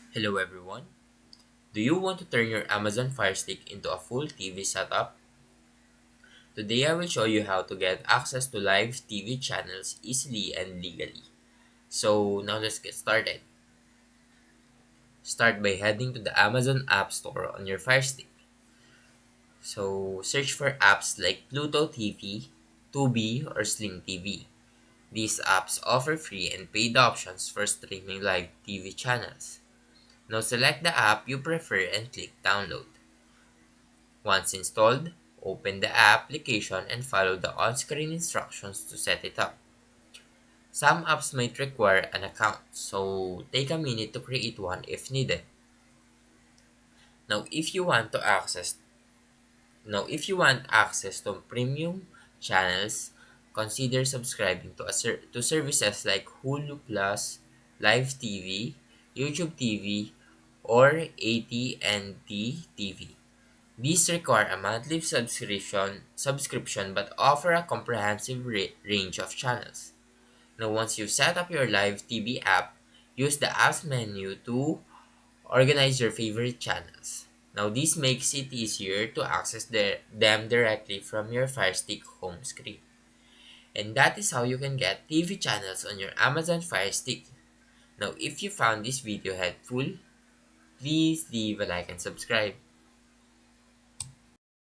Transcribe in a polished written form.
Hello everyone. Do you want to turn your Amazon Fire Stick into a full TV setup? Today I will show you how to get access to live TV channels easily and legally. So now let's get started. Start by heading to the Amazon App Store on your Fire Stick. So search for apps like Pluto TV, Tubi, or Sling TV. These apps offer free and paid options for streaming live TV channels. Now select the app you prefer and click download. Once installed, open the application and follow the on-screen instructions to set it up. Some apps might require an account, so take a minute to create one if needed. Now, if you want access to premium channels, consider subscribing to services like Hulu Plus, Live TV, YouTube TV, or AT&T TV. These require a monthly subscription but offer a comprehensive range of channels. Now, once you've set up your live TV app, use the apps menu to organize your favorite channels. Now, this makes it easier to access them directly from your Fire Stick home screen. And that is how you can get TV channels on your Amazon Fire Stick. Now, if you found this video helpful, please leave a like and subscribe.